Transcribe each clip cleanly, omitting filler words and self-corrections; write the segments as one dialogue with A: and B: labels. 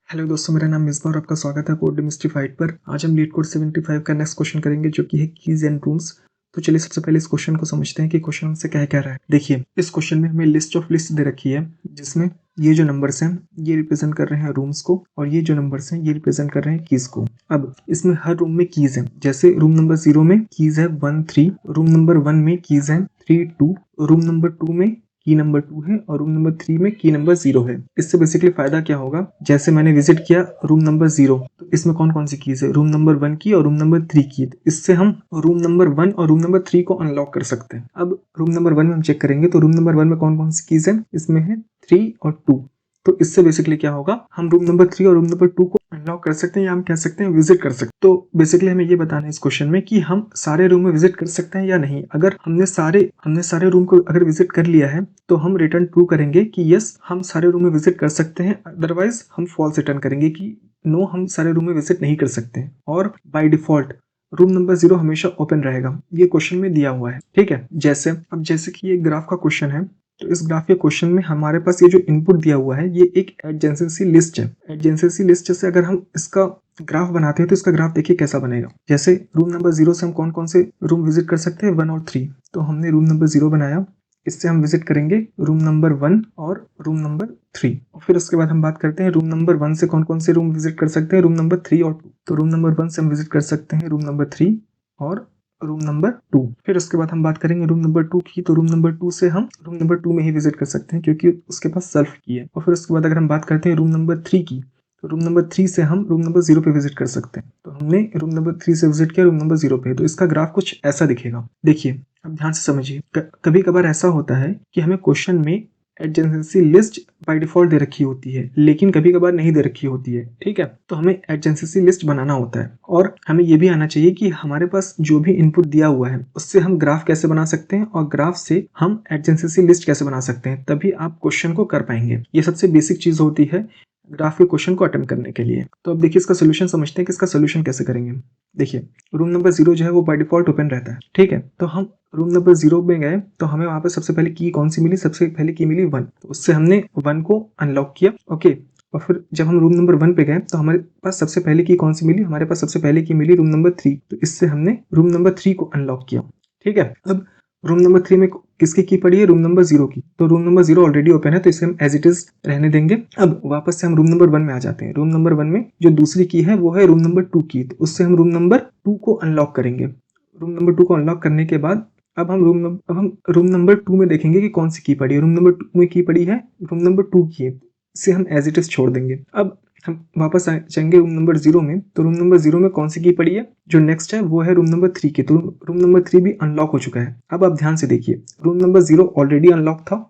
A: Hello दोस्तों, मेरा नाम मिसबा और आपका स्वागत है कोड डेमिस्टिफाइड पर। आज हम लीड कोड 75 का नेक्स्ट क्वेश्चन करेंगे जो कि है कीज एंड रूम्स। तो चलिए सबसे पहले इस क्वेश्चन को समझते हैं कि क्वेश्चन हमसे क्या रहा है। देखिए, इस क्वेश्चन में हमें लिस्ट ऑफ लिस्ट दे रखी है जिसमें ये जो नंबर्स हैं ये रिप्रेजेंट कर रहे हैं रूम्स को और ये जो नंबर्स हैं ये रिप्रेजेंट कर रहे हैं कीज को। अब इसमें हर रूम में कीज है, जैसे रूम नंबर 0 में कीज है 1 3, रूम नंबर 1 में कीज है 3 2, रूम नंबर 2 में की नंबर 2 है और रूम नंबर 3 में की नंबर 0 है। इससे बेसिकली फायदा क्या होगा, जैसे मैंने विजिट किया रूम नंबर 0, तो इसमें कौन कौन सी कीज है, रूम नंबर 1 की और रूम नंबर 3 की। तो इससे हम रूम नंबर 1 और रूम नंबर 3 को अनलॉक कर सकते हैं। अब रूम नंबर 1 में हम चेक करेंगे तो रूम नंबर 1 में कौन कौन सी कीज है, इसमें है 3 और 2। तो इससे बेसिकली क्या होगा, हम रूम नंबर 3 और रूम नंबर 2 को अनलॉक कर सकते हैं या हम कह सकते हैं विजिट कर सकते हैं। तो बेसिकली हमें ये बताना है इस क्वेश्चन में कि हम सारे रूम में विजिट कर सकते हैं या नहीं। अगर हमने सारे रूम को अगर विजिट कर लिया है तो हम रिटर्न ट्रू करेंगे कि यस हम सारे रूम में विजिट कर सकते हैं, अदरवाइज हम फॉल्स रिटर्न करेंगे कि नो हम सारे रूम में विजिट नहीं कर सकते हैं। और बाय डिफॉल्ट रूम नंबर 0 हमेशा ओपन रहेगा, ये क्वेश्चन में दिया हुआ है। ठीक है, जैसे कि ये ग्राफ का क्वेश्चन है, तो इस ग्राफ के क्वेश्चन में हमारे पास ये जो इनपुट दिया हुआ है ये एक एडजेंसी लिस्ट है। एडजेंसी लिस्ट से अगर हम इसका ग्राफ बनाते हैं तो इसका ग्राफ देखिए कैसा बनेगा। जैसे रूम नंबर 0 से हम कौन कौन से रूम विजिट कर सकते हैं, 1 और 3। तो हमने रूम नंबर 0 बनाया, इससे हम विजिट करेंगे रूम नंबर 1 और रूम नंबर 3। और फिर उसके बाद हम बात करते हैं रूम नंबर 1 से कौन कौन से रूम विजिट कर सकते हैं, रूम नंबर 3 और 2। तो रूम नंबर 1 से हम विजिट कर सकते हैं रूम नंबर 3 और रूम नंबर 2। फिर उसके बाद हम बात करेंगे रूम नंबर 2 की, तो रूम नंबर 2 से हम रूम नंबर 2 में ही विजिट कर सकते हैं क्योंकि उसके पास सेल्फ की है। और फिर उसके बाद अगर हम बात करते हैं रूम नंबर 3 की, तो रूम नंबर 3 से हम रूम नंबर 0 पे विजिट कर सकते हैं। तो हमने रूम नंबर 3 से विजिट किया रूम नंबर 0 पे, तो इसका ग्राफ कुछ ऐसा दिखेगा। देखिए, अब ध्यान से समझिए, कभी कभार ऐसा होता है कि हमें क्वेश्चन में एडजेंसी लिस्ट बाय डिफॉल्ट दे रखी होती है लेकिन कभी कभार नहीं दे रखी होती है। ठीक है, तो हमें एडजेंसी लिस्ट बनाना होता है और हमें यह भी आना चाहिए कि हमारे पास जो भी इनपुट दिया हुआ है उससे हम ग्राफ कैसे बना सकते हैं और ग्राफ से हम एडजेंसी लिस्ट कैसे बना सकते हैं, तभी आप क्वेश्चन को कर पाएंगे। ये सबसे बेसिक चीज होती है ग्राफ के क्वेश्चन को अटेम्प्ट करने के लिए। तो अब देखिए इसका सोल्यूशन समझते हैं कि इसका सोल्यूशन कैसे करेंगे। देखिए, रूम नंबर 0 जो है वो बाय डिफॉल्ट ओपन रहता है। ठीक है, तो हम रूम नंबर 0 में गए तो हमें वहां पे सबसे पहले की कौन सी मिली, सबसे पहले की मिली 1। तो उससे हमने 1 को अनलॉक किया। ओके, और फिर जब हम रूम नंबर 1 पे गए तो हमारे पास सबसे पहले की कौन सी मिली, हमारे पास सबसे पहले की मिली रूम नंबर 3। तो इससे हमने रूम नंबर 3 को अनलॉक किया। ठीक है, अब रूम नंबर 3 में किसकी की पड़ी है, रूम नंबर 0 की। तो रूम नंबर 0 ऑलरेडी ओपन है तो इसे हम एज इट इज रहने देंगे। अब वापस से हम रूम नंबर 1 में आ जाते हैं। रूम नंबर 1 में जो दूसरी की है वो है रूम नंबर 2 की, तो उससे हम रूम नंबर 2 को अनलॉक करेंगे। रूम नंबर 2 को अनलॉक करने के बाद अब हम रूम नंबर 2 में देखेंगे कि कौन सी की पड़ी है। रूम नंबर 2 में की पड़ी है रूम नंबर 2 की है, इसे हम एज इट इज छोड़ देंगे। अब हम वापस जाएंगे रूम नंबर 0 में, तो रूम नंबर 0 में कौन सी की पड़ी है, जो नेक्स्ट है वो है रूम नंबर 3 की। तो रूम नंबर 3 भी अनलॉक हो चुका है। अब आप ध्यान से देखिए, रूम नंबर 0 ऑलरेडी अनलॉक था।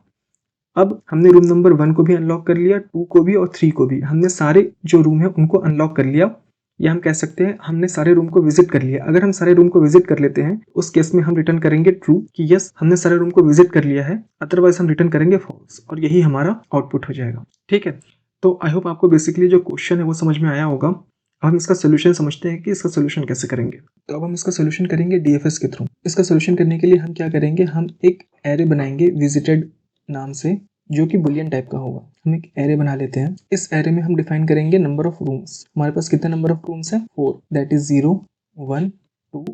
A: अब हमने रूम नंबर 1 को भी अनलॉक कर लिया, 2 को भी और 3 को भी। हमने सारे जो रूम है उनको अनलॉक कर लिया, या हम कह सकते हैं हमने सारे रूम को विजिट कर लिया। अगर हम सारे रूम को विजिट कर लेते हैं उस केस में हम रिटर्न करेंगे ट्रू कि यस हमने सारे रूम को विजिट कर लिया है, अदरवाइज हम रिटर्न करेंगे फॉल्स और यही हमारा आउटपुट हो जाएगा। ठीक है, तो आई होप आपको बेसिकली जो क्वेश्चन है वो समझ में आया होगा। अब हम इसका सोल्यूशन समझते हैं कि इसका सोल्यूशन कैसे करेंगे। तो अब हम इसका सोल्यूशन करेंगे डीएफएस के थ्रू। इसका सोल्यूशन करने के लिए हम क्या करेंगे, हम एक एरे बनाएंगे विजिटेड नाम से, जो कि बुलियन टाइप का होगा। हम एक एरे बना लेते हैं। इस एरे में हम डिफाइन करेंगे नंबर ऑफ रूम्स। हमारे पास कितने नंबर ऑफ रूम्स है, 4, दैट इज 0 1 2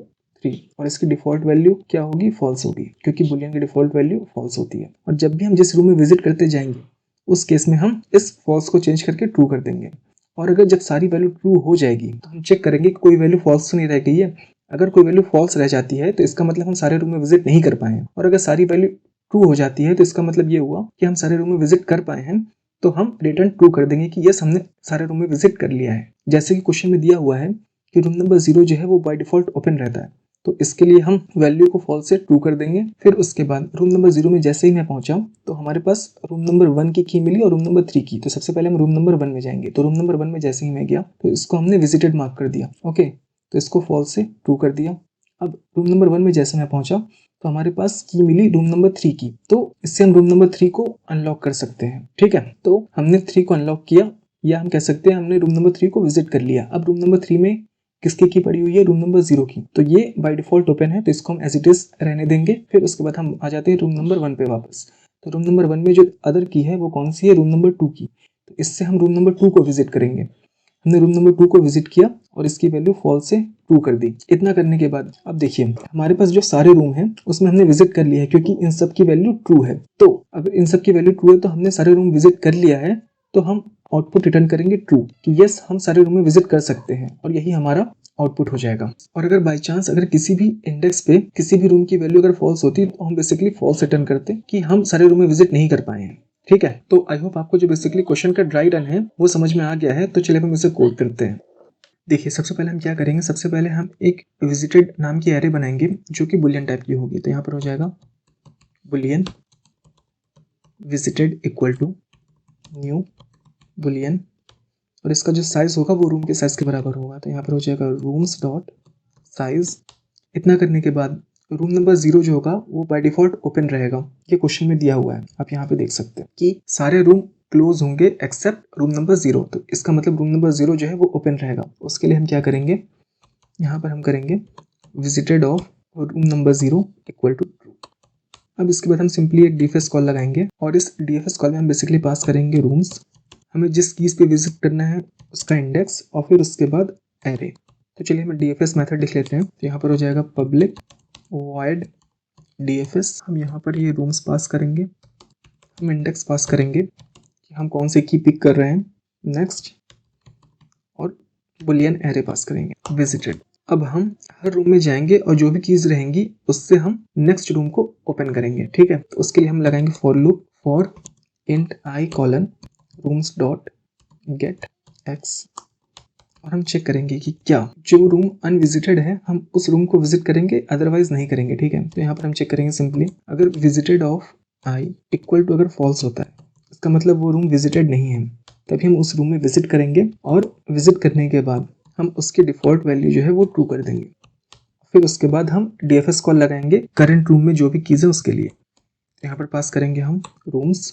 A: 3। और इसकी डिफॉल्ट वैल्यू क्या होगी, फॉल्स होगी, क्योंकि बुलियन की डिफॉल्ट वैल्यू फॉल्स होती है। और जब भी हम जिस रूम में विजिट करते जाएंगे उस केस में हम इस फॉल्स को चेंज करके ट्रू कर देंगे। और अगर जब सारी वैल्यू ट्रू हो जाएगी तो हम चेक करेंगे कि कोई वैल्यू फॉल्स तो नहीं रह गई है। अगर कोई वैल्यू फॉल्स रह जाती है तो इसका मतलब हम सारे रूम में विजिट नहीं कर पाए हैं। और अगर सारी वैल्यू ट्रू हो जाती है तो इसका मतलब ये हुआ कि हम सारे रूम में विजिट कर पाए हैं, तो हम रिटर्न ट्रू कर देंगे कि यस हमने सारे रूम में विजिट कर लिया है। जैसे कि क्वेश्चन में दिया हुआ है कि रूम नंबर 0 जो है वो बाय डिफॉल्ट ओपन रहता है, तो इसके लिए हम वैल्यू को फॉल्स से ट्रू कर देंगे। फिर उसके बाद रूम नंबर 0 में जैसे ही मैं पहुंचा तो हमारे पास रूम नंबर 1 की की मिली और रूम नंबर 3 की। तो सबसे पहले हम रूम नंबर 1 में जाएंगे। तो रूम नंबर 1 में जैसे ही मैं गया तो इसको हमने विजिटेड मार्क कर दिया। ओके, तो इसको फॉल्स से ट्रू कर दिया। अब रूम नंबर 1 में जैसे मैं पहुंचा तो हमारे पास की मिली रूम नंबर 3 की, तो इससे हम रूम नंबर 3 को अनलॉक कर सकते हैं। ठीक है, तो हमने 3 को अनलॉक किया, या हम कह सकते हैं हमने रूम नंबर 3 को विजिट कर लिया। अब रूम नंबर 3 में किसकी की पड़ी हुई है, रूम नंबर 0 की। तो ये बाय डिफॉल्ट ओपन है तो इसको हम एज इट इज रहने देंगे। फिर उसके बाद हम आ जाते हैं रूम नंबर 1 पे वापस। तो रूम नंबर 1 में जो अदर की है वो कौन सी है, रूम नंबर 2 की। तो इससे हम रूम नंबर 2 को विजिट करेंगे। हमने रूम नंबर 2 को विजिट किया और इसकी वैल्यू फॉल्स से ट्रू कर दी। इतना करने के बाद अब देखिए हमारे पास जो सारे रूम हैं उसमें हमने विजिट कर लिया है क्योंकि इन सब की वैल्यू ट्रू है। तो अगर इन सब की वैल्यू ट्रू है तो हमने सारे रूम विजिट कर लिया है, तो हम आउटपुट रिटर्न करेंगे ट्रू कि यस हम सारे रूम में विजिट कर सकते हैं, और यही हमारा आउटपुट हो जाएगा। और अगर बाई चांस अगर किसी भी इंडेक्स पे किसी भी रूम की वैल्यू अगर फॉल्स होती तो हम बेसिकली फॉल्स रिटर्न करते कि हम सारे रूम में विजिट नहीं कर पाए हैं। ठीक है, तो आई होप आपको जो बेसिकली क्वेश्चन का ड्राई रन है वो समझ में आ गया है। तो चलिए हम इसे कोड करते हैं। देखिए सबसे पहले हम क्या करेंगे, सबसे पहले हम एक विजिटेड नाम की एरे बनाएंगे जो कि बुलियन टाइप की होगी। तो यहाँ पर हो जाएगा Boolean visited equal to new Boolean, और इसका जो साइज होगा वो रूम के साइज के बराबर होगा। तो यहाँ पर हो जाएगा रूम्स डॉट साइज। इतना करने के बाद रूम नंबर 0 जो होगा वो बाय डिफॉल्ट ओपन रहेगा, ये क्वेश्चन में दिया हुआ है। आप यहाँ पे देख सकते हैं कि सारे रूम क्लोज होंगे एक्सेप्ट रूम नंबर 0। तो इसका मतलब रूम नंबर 0 जो है वो ओपन रहेगा। उसके लिए हम क्या करेंगे, यहाँ पर हम करेंगे visited of room number 0 equal to true. अब इसके बाद हम सिंपली एक डीएफएस कॉल लगाएंगे और इस डीएफएस कॉल में हम बेसिकली पास करेंगे रूम्स, हमें जिस कीज पे विजिट करना है उसका इंडेक्स, और फिर उसके बाद एरे। तो चलिए हम डीएफएस मेथड लिख लेते हैं। तो यहाँ पर हो जाएगा पब्लिक वॉइड डीएफएस। हम यहाँ पर ये रूम्स पास करेंगे, हम इंडेक्स पास करेंगे कि हम कौन से की पिक कर रहे हैं, नेक्स्ट, और बुलियन एरे पास करेंगे विजिटेड। अब हम हर रूम में जाएंगे और जो भी कीज रहेंगी उससे हम नेक्स्ट रूम को ओपन करेंगे। ठीक है, तो उसके लिए हम लगाएंगे for loop for int I colon rooms dot get x, और हम चेक करेंगे कि क्या जो रूम अनविजिटेड है हम उस रूम को विजिट करेंगे, अदरवाइज नहीं करेंगे। ठीक है, तो यहाँ पर हम चेक करेंगे सिंपली अगर visited of i equal to अगर फॉल्स होता है इसका मतलब वो रूम विजिटेड नहीं है, तभी हम उस रूम में विजिट करेंगे, और विजिट करने के बाद हम उसकी डिफॉल्ट वैल्यू जो है वो ट्रू कर देंगे। फिर उसके बाद हम डीएफएस कॉल लगाएंगे करंट रूम में जो भी कीज है उसके लिए। यहाँ पर पास करेंगे हम रूम्स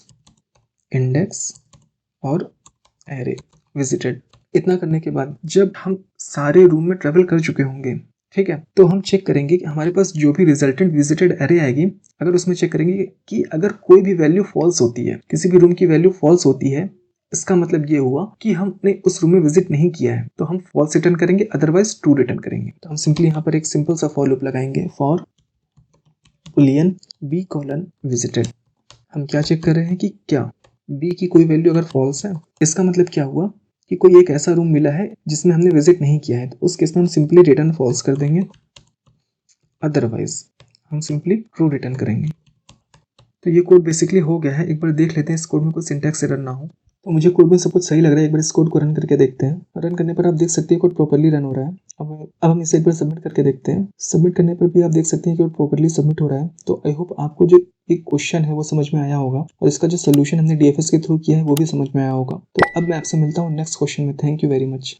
A: इंडेक्स और एरे विजिटेड। इतना करने के बाद जब हम सारे रूम में ट्रेवल कर चुके होंगे, ठीक है, तो हम चेक करेंगे कि हमारे पास जो भी रिजल्टेंट विजिटेड एरे आएगी, अगर उसमें चेक करेंगे कि अगर कोई भी वैल्यू फॉल्स होती है, किसी भी रूम की वैल्यू फॉल्स होती है, इसका मतलब ये हुआ कि हमने उस रूम में विजिट नहीं किया है, तो हम फॉल्स रिटर्न करेंगे, अदरवाइज ट्रू रिटर्न करेंगे। तो हम सिंपली यहाँ पर एक सिंपल सा फॉर लूप लगाएंगे for boolean b colon visited. हम क्या चेक कर रहे हैं कि क्या बी की कोई वैल्यू अगर फॉल्स है, इसका मतलब क्या हुआ कि कोई एक ऐसा रूम मिला है जिसमें हमने विजिट नहीं किया है, तो उस केस में हम सिंपली रिटर्न फॉल्स कर देंगे, अदरवाइज हम सिंपली ट्रू रिटर्न करेंगे। तो ये कोड बेसिकली हो गया है। एक बार देख लेते हैं इस कोड में कोई सिंटैक्स एरर ना हो। तो मुझे कोड में सब कुछ सही लग रहा है। एक बार इस कोड को रन करके देखते हैं। रन करने पर आप देख सकते हैं कोड प्रॉपर्ली रन हो रहा है। अब हम इसे एक बार सबमिट करके देखते हैं। सबमिट करने पर भी आप देख सकते हैं कि कोड प्रॉपर्ली सबमिट हो रहा है। तो आई होप आपको जो एक क्वेश्चन है वो समझ में आया होगा, और इसका जो सोल्यूशन हमने डीएफएस के थ्रू किया है वो भी समझ में आया होगा। तो अब मैं आपसे मिलता हूँ नेक्स्ट क्वेश्चन में। Thank you very much.